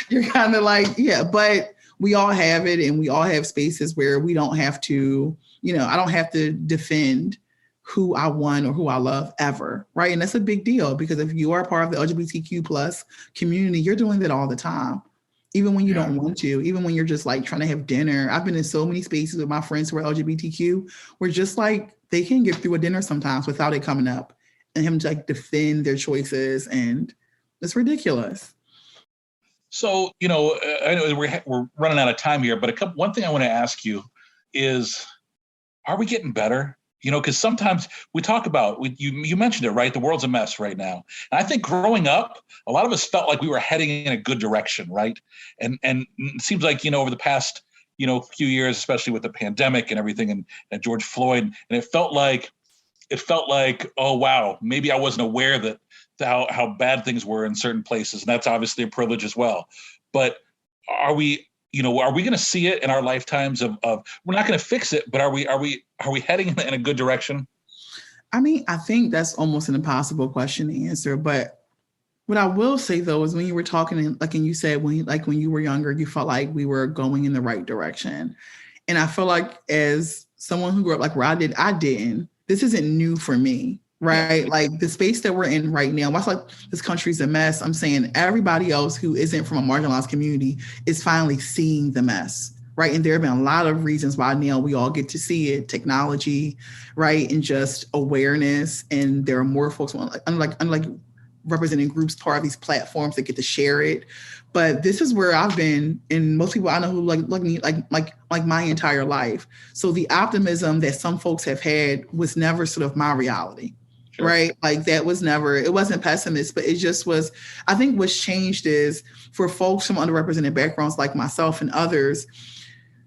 You're kind of like, yeah, but we all have it, and we all have spaces where we don't have to, I don't have to defend who I want or who I love ever, right? And that's a big deal, because if you are part of the LGBTQ plus community, you're doing that all the time. Even when you don't want to, even when you're just like trying to have dinner. I've been in so many spaces with my friends who are LGBTQ where just like they can get through a dinner sometimes without it coming up and having to like defend their choices. And it's ridiculous. So, I know we're running out of time here, but one thing I want to ask you is, are we getting better? Because sometimes we talk about, you mentioned it, right? The world's a mess right now. And I think growing up, a lot of us felt like we were heading in a good direction, right? And it seems like, over the past, few years, especially with the pandemic and everything and George Floyd, and it felt like, oh, wow, maybe I wasn't aware that how bad things were in certain places. And that's obviously a privilege as well. But are we going to see it in our lifetimes of we're not going to fix it, but are we heading in a good direction? I mean, I think that's almost an impossible question to answer. But what I will say, though, is when you were talking, and you said when you were younger, you felt like we were going in the right direction. And I feel like as someone who grew up like where I didn't. This isn't new for me. Right. Like the space that we're in right now, what's like this country's a mess. I'm saying everybody else who isn't from a marginalized community is finally seeing the mess. Right. And there have been a lot of reasons why now we all get to see it. Technology, right. And just awareness. And there are more folks unlike representing groups part of these platforms that get to share it. But this is where I've been, and most people I know who like me like my entire life. So the optimism that some folks have had was never sort of my reality. Sure. Right. Like that was never, it wasn't pessimist, but it just was. I think what's changed is for folks from underrepresented backgrounds like myself and others,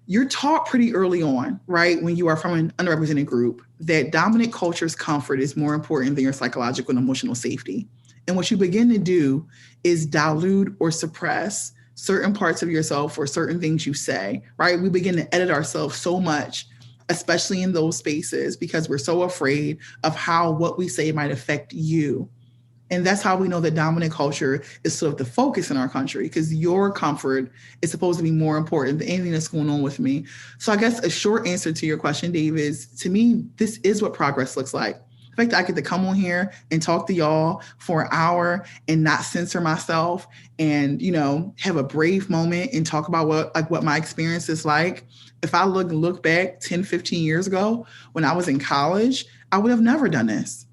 you're taught pretty early on, right, when you are from an underrepresented group, that dominant culture's comfort is more important than your psychological and emotional safety. And what you begin to do is dilute or suppress certain parts of yourself or certain things you say, right? We begin to edit ourselves so much, especially in those spaces, because we're so afraid of how what we say might affect you. And that's how we know that dominant culture is sort of the focus in our country, because your comfort is supposed to be more important than anything that's going on with me. So I guess a short answer to your question, Dave, is to me, this is what progress looks like. The fact that I get to come on here and talk to y'all for an hour and not censor myself and, have a brave moment and talk about what my experience is like. If I look back 10, 15 years ago when I was in college, I would have never done this.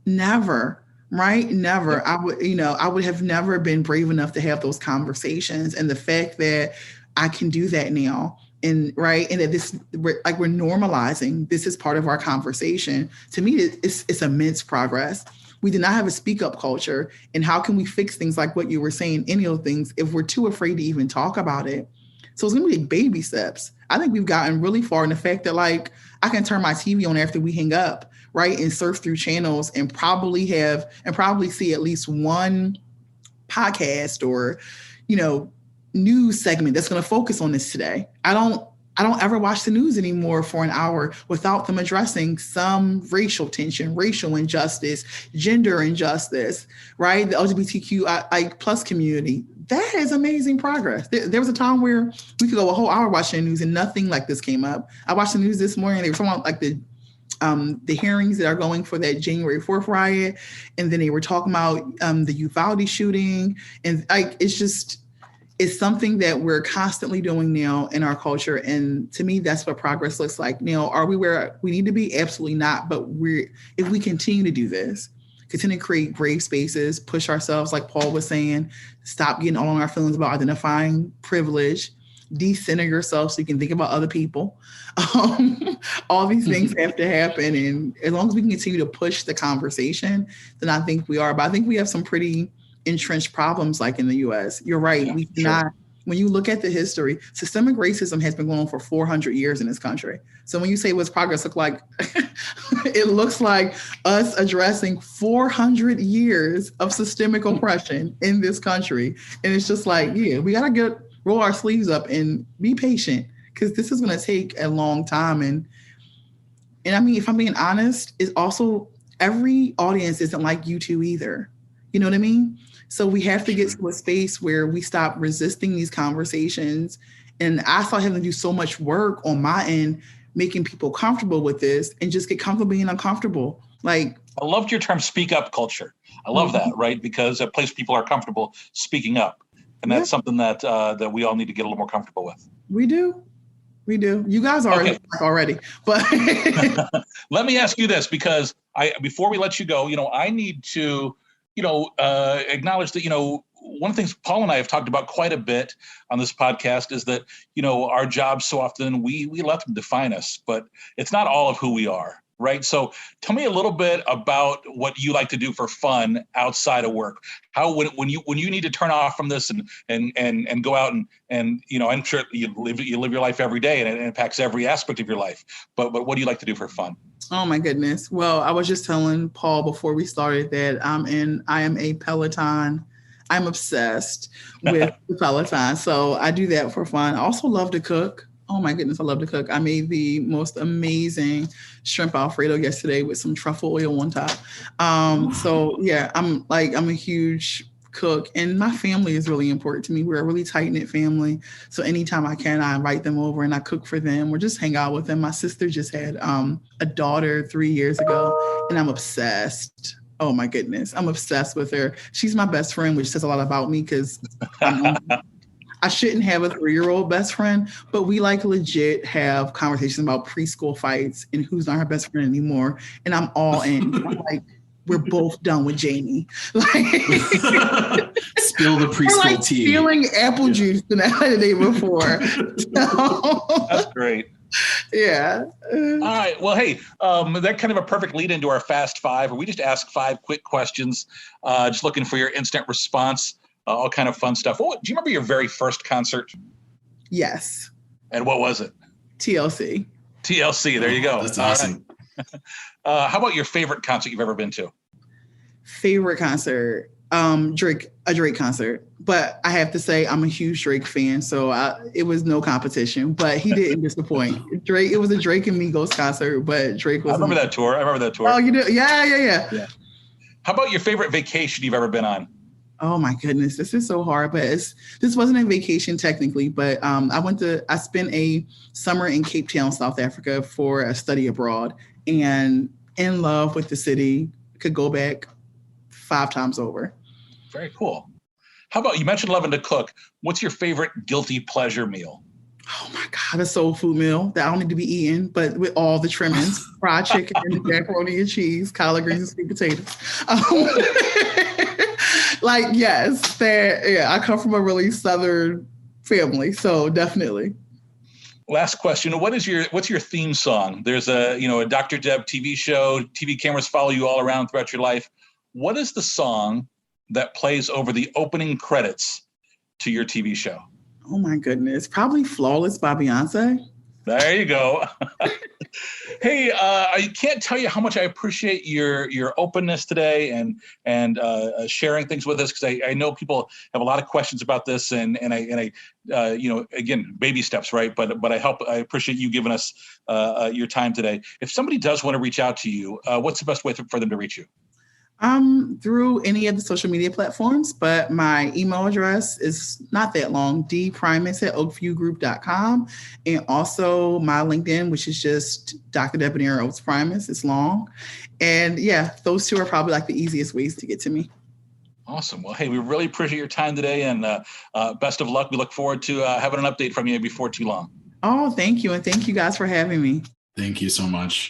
Never, right? Never. I would have never been brave enough to have those conversations. And the fact that I can do that now, and right, and that we're normalizing, this is part of our conversation. To me, it's immense progress. We did not have a speak up culture. And how can we fix things like what you were saying, any of those things, if we're too afraid to even talk about it? So it's going to be baby steps. I think we've gotten really far in the fact that I can turn my TV on after we hang up, right, and surf through channels and probably see at least one podcast or, news segment that's going to focus on this today. I don't ever watch the news anymore for an hour without them addressing some racial tension, racial injustice, gender injustice, right? The LGBTQ plus community. That is amazing progress. There was a time where we could go a whole hour watching the news and nothing like this came up. I watched the news this morning. They were talking about the hearings that are going for that January 4th riot. And then they were talking about the Uvalde shooting. And it's something that we're constantly doing now in our culture. And to me, that's what progress looks like. Now, are we where we need to be? Absolutely not. But if we continue to do this, continue to create brave spaces, push ourselves, like Paul was saying, stop getting all on our feelings about identifying privilege, decenter yourself so you can think about other people. All these things have to happen. And as long as we can continue to push the conversation, then I think we are. But I think we have some pretty entrenched problems like in the US. You're right. When you look at the history, systemic racism has been going on for 400 years in this country. So when you say what's progress look like, it looks like us addressing 400 years of systemic oppression in this country. And it's just like, we got to roll our sleeves up and be patient, because this is going to take a long time. And I mean, if I'm being honest, it's also every audience isn't like you two either. You know what I mean? So we have to get to a space where we stop resisting these conversations. And I started having to do so much work on my end, making people comfortable with this and just get comfortable being uncomfortable. Like, I loved your term speak up culture. I love that, right? Because a place people are comfortable speaking up. And that's something that that we all need to get a little more comfortable with. We do. You guys are already. But let me ask you this, because before we let you go, I need to, acknowledge that, one of the things Paul and I have talked about quite a bit on this podcast is that, our jobs so often we let them define us, but it's not all of who we are. Right. So tell me a little bit about what you like to do for fun outside of work. How when you need to turn off from this and go out and I'm sure you live your life every day and it impacts every aspect of your life. But what do you like to do for fun? Oh my goodness. Well, I was just telling Paul before we started that I am a Peloton. I'm obsessed with the Peloton. So I do that for fun. I also love to cook. Oh my goodness, I love to cook. I made the most amazing shrimp Alfredo yesterday with some truffle oil on top. So yeah, I'm a huge cook, and my family is really important to me. We're a really tight-knit family. So anytime I can, I invite them over and I cook for them or just hang out with them. My sister just had a daughter 3 years ago, and I'm obsessed. Oh my goodness, I'm obsessed with her. She's my best friend, which says a lot about me because I shouldn't have a 3-year-old best friend, but we legit have conversations about preschool fights and who's not her best friend anymore. And I'm all in. I'm like, we're both done with Jamie. Spill the preschool tea. Stealing apple juice the day before. So, that's great. Yeah. All right. Well, hey, that kind of a perfect lead into our Fast Five, where we just ask 5 quick questions, just looking for your instant response. All kind of fun stuff. Oh, do you remember your very first concert? Yes. And what was it? TLC. There you go. That's awesome. Right. How about your favorite concert you've ever been to? Favorite concert? A Drake concert. But I have to say, I'm a huge Drake fan, so it was no competition. But he didn't disappoint. It was a Drake and Migos concert, but Drake was. I remember that tour. Oh, you do? Yeah. How about your favorite vacation you've ever been on? Oh my goodness, this is so hard, but this wasn't a vacation technically, but I spent a summer in Cape Town, South Africa for a study abroad, and in love with the city, could go back 5 times over. Very cool. How about, you mentioned loving to cook. What's your favorite guilty pleasure meal? Oh my God, a soul food meal that I don't need to be eating, but with all the trimmings, fried chicken, macaroni and cheese, collard greens, and sweet potatoes. Yes, I come from a really Southern family, so definitely. Last question. What's your theme song? There's a Dr. Deb TV show, TV cameras follow you all around throughout your life. What is the song that plays over the opening credits to your TV show? Oh my goodness. Probably Flawless by Beyonce. There you go. Hey, I can't tell you how much I appreciate your openness today and sharing things with us, because I know people have a lot of questions about this, and I again, baby steps, right? But I appreciate you giving us your time today. If somebody does want to reach out to you, what's the best way for them to reach you? Through any of the social media platforms, but my email address is not that long, dprimus@oakviewgroup.com. And also my LinkedIn, which is just Dr. Debonair Oates-Primus. It's long. And yeah, those 2 are probably the easiest ways to get to me. Awesome. Well, hey, we really appreciate your time today, and best of luck. We look forward to having an update from you before too long. Oh, thank you. And thank you guys for having me. Thank you so much.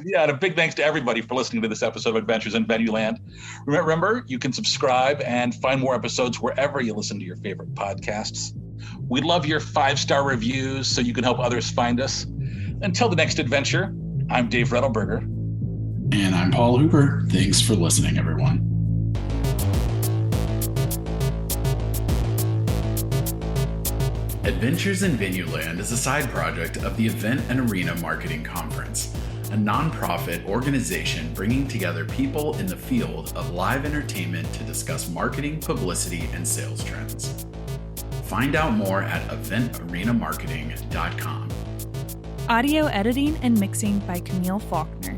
Yeah, and a big thanks to everybody for listening to this episode of Adventures in Venueland. Remember, you can subscribe and find more episodes wherever you listen to your favorite podcasts. We love your 5-star reviews so you can help others find us. Until the next adventure, I'm Dave Rettelberger. And I'm Paul Hooper. Thanks for listening, everyone. Adventures in Venueland is a side project of the Event and Arena Marketing Conference, a nonprofit organization bringing together people in the field of live entertainment to discuss marketing, publicity, and sales trends. Find out more at eventarenamarketing.com. Audio editing and mixing by Camille Faulkner.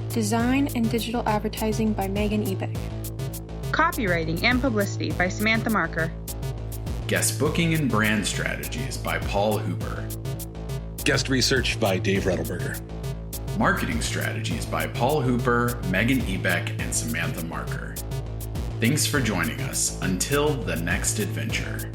Design and digital advertising by Megan Ebek. Copywriting and Publicity by Samantha Marker. Guest Booking and Brand Strategies by Paul Hooper. Guest Research by Dave Rettelberger. Marketing Strategies by Paul Hooper, Megan Ebeck, and Samantha Marker. Thanks for joining us. Until the next adventure.